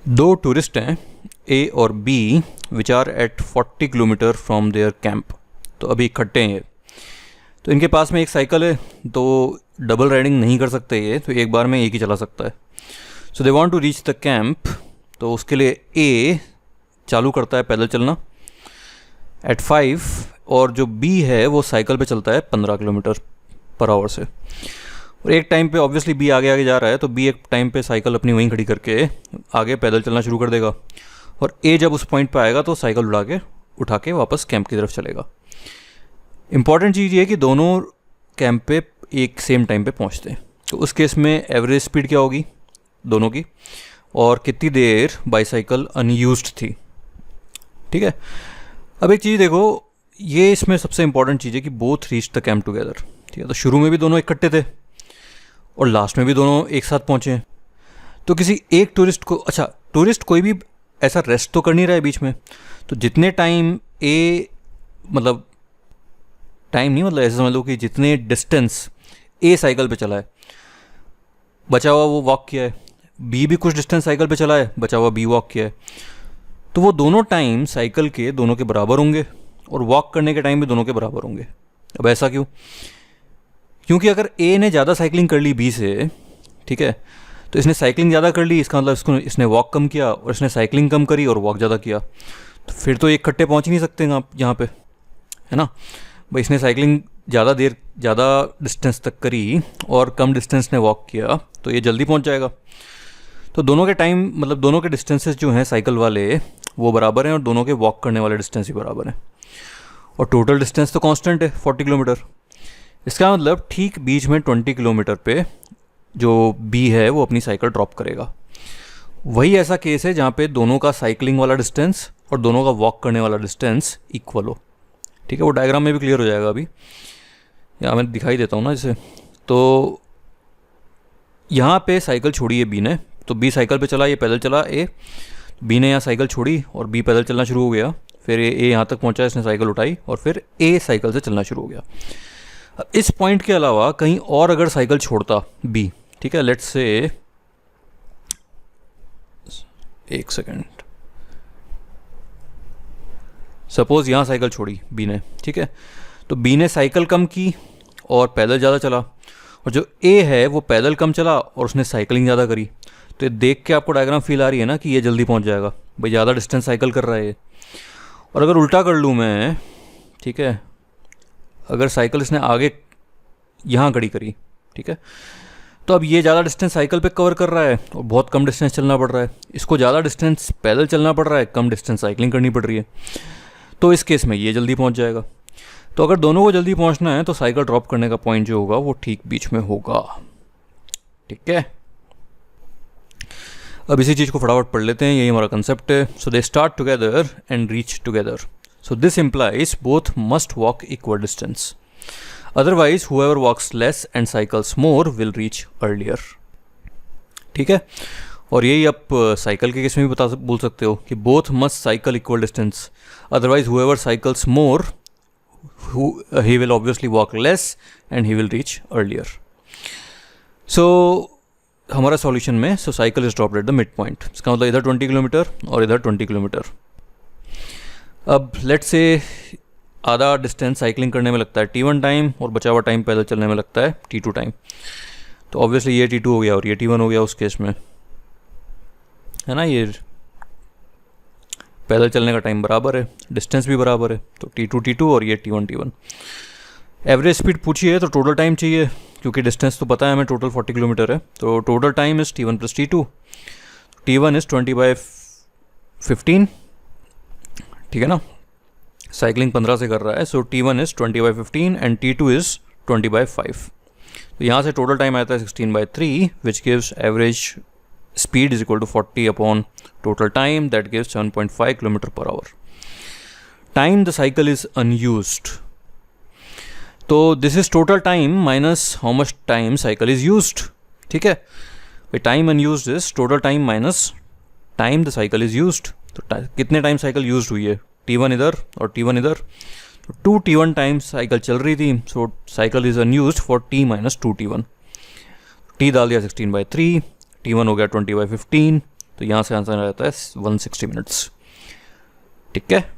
दो टूरिस्ट हैं ए और B which are at 40 kilometre from their camp. तो अभी इकट्ठे हैं ये। तो इनके पास में एक साइकिल है, तो डबल राइडिंग नहीं कर सकते ये, तो एक बार में एक ही चला सकता है। So they want to reach the camp. तो उसके लिए ए चालू करता है पैदल चलना एट 5 और जो बी है वो साइकिल पे चलता है 15 किलोमीटर पर आवर से। और एक टाइम पे ऑब्वियसली बी आगे आगे जा रहा है, तो बी एक टाइम पे साइकिल अपनी वहीं खड़ी करके आगे पैदल चलना शुरू कर देगा और ए जब उस पॉइंट पे आएगा तो साइकिल उठा के वापस कैंप की तरफ चलेगा। इंपॉर्टेंट चीज़ ये है कि दोनों कैंप पे एक सेम टाइम पे पहुंचते हैं। तो उस केस में एवरेज स्पीड क्या होगी दोनों की और कितनी देर बाईसाइकिल अनयूज्ड थी। ठीक है, अब एक चीज़ देखो, ये इसमें सबसे इंपॉर्टेंट चीज़ है कि both reach the camp together. ठीक है, तो शुरू में भी दोनों इकट्ठे थे और लास्ट में भी दोनों एक साथ पहुँचे हैं। तो किसी एक टूरिस्ट को, अच्छा टूरिस्ट कोई भी ऐसा रेस्ट तो कर नहीं रहा है बीच में, तो जितने टाइम ए मतलब टाइम नहीं, मतलब ऐसे समझ लो कि जितने डिस्टेंस ए साइकिल पे चला है बचा हुआ वो वॉक किया है, बी भी कुछ डिस्टेंस साइकिल पे चला है बचा हुआ बी वॉक किया है, तो वो दोनों टाइम साइकिल के दोनों के बराबर होंगे और वॉक करने के टाइम भी दोनों के बराबर होंगे। अब ऐसा क्यों? क्योंकि अगर ए ने ज़्यादा साइकिलिंग कर ली बी से, ठीक है, तो इसने साइकिलिंग ज़्यादा कर ली, इसका मतलब इसने वॉक कम किया और इसने साइकिलिंग कम करी और वॉक ज़्यादा किया, तो फिर तो एक इकट्ठे पहुँच ही नहीं सकते आप यहाँ पे, है ना भाई। इसने साइकिलिंग ज़्यादा डिस्टेंस तक करी और कम डिस्टेंस ने वॉक किया, तो ये जल्दी पहुँच जाएगा। तो दोनों के टाइम मतलब दोनों के डिस्टेंसेस जो हैं साइकिल वाले वो बराबर हैं और दोनों के वॉक करने वाले डिस्टेंस भी बराबर हैं और टोटल डिस्टेंस तो कांस्टेंट है 40 किलोमीटर। इसका मतलब ठीक बीच में 20 किलोमीटर पे जो बी है वो अपनी साइकिल ड्रॉप करेगा। वही ऐसा केस है जहाँ पे दोनों का साइकिलिंग वाला डिस्टेंस और दोनों का वॉक करने वाला डिस्टेंस इक्वल हो। ठीक है, वो डायग्राम में भी क्लियर हो जाएगा अभी, यहाँ मैं दिखाई देता हूँ ना इसे। तो यहाँ पे साइकिल छोड़ी है बी ने, तो बी साइकिल पे चला, ये पैदल चला ए, बी ने यहाँ साइकिल छोड़ी और बी पैदल चलना शुरू हो गया। फिर ए यहाँ तक पहुँचा, इसने साइकिल उठाई और फिर ए साइकिल से चलना शुरू हो गया। इस पॉइंट के अलावा कहीं और अगर साइकिल छोड़ता बी, ठीक है, लेट्स से एक सेकेंड, सपोज यहाँ साइकिल छोड़ी बी ने, ठीक है, तो बी ने साइकिल कम की और पैदल ज़्यादा चला और जो ए है वो पैदल कम चला और उसने साइकिलिंग ज़्यादा करी। तो ये देख के आपको डायग्राम फील आ रही है ना कि ये जल्दी पहुँच जाएगा भाई, ज़्यादा डिस्टेंस साइकिल कर रहा है ये। और अगर उल्टा कर लूँ मैं, ठीक है, अगर साइकिल इसने आगे यहाँ खड़ी करी, ठीक है, तो अब ये ज़्यादा डिस्टेंस साइकिल पे कवर कर रहा है और बहुत कम डिस्टेंस चलना पड़ रहा है। इसको ज़्यादा डिस्टेंस पैदल चलना पड़ रहा है, कम डिस्टेंस साइकिलिंग करनी पड़ रही है। तो इस केस में ये जल्दी पहुंच जाएगा। तो अगर दोनों को जल्दी पहुंचना है तो साइकिल ड्रॉप करने का पॉइंट जो होगा वो ठीक बीच में होगा। ठीक है, अब इसी चीज़ को फटाफट पढ़ लेते हैं, यही हमारा कंसेप्ट है। So they start together and reach together. So this implies both must walk equal distance. Otherwise, whoever walks less and cycles more will reach earlier. ठीक है, और यही आप साइकिल के केस में भी बोल सकते हो कि both must cycle equal distance. Otherwise, whoever cycles more, he will obviously walk less and he will reach earlier. So हमारा सॉल्यूशन में cycle is dropped at the mid point. इसका मतलब इधर 20 किलोमीटर और इधर 20 किलोमीटर। अब लेट्स से आधा distance cycling करने में लगता है T1 टाइम और बचा हुआ टाइम पैदल चलने में लगता है T2 टाइम। तो ऑब्वियसली ये T2 हो गया और ये T1 हो गया उस केस में, है ना। ये पैदल चलने का टाइम बराबर है, डिस्टेंस भी बराबर है, तो T2 T2 और ये T1 T1। एवरेज स्पीड पूछी है तो टोटल टाइम चाहिए, क्योंकि डिस्टेंस तो पता है हमें टोटल 40 किलोमीटर है। तो total time is T1 + T2। T1 is 20/15, ठीक है ना, साइकिलिंग 15 से कर रहा है। So T1 is 20/15 and T2 is 20/5। तो यहाँ से टोटल टाइम आता है 16/3 which gives average speed is equal to 40 upon total time, that gives 7.5 kilometre per hour. Time the cycle is unused, तो this is total time minus how much time cycle is used. ठीक है, time unused is total time minus time the cycle is used. तो कितने time cycle used हुई है, T1 इधर और T1 इधर, तो 2 T1 टाइम्स साइकिल चल रही थी। So cycle is unused for T - 2 T1। T डाल दिया 16/3, T1 हो गया 20/15, तो यहाँ से आंसर आ जाता है 160 मिनट्स। ठीक है।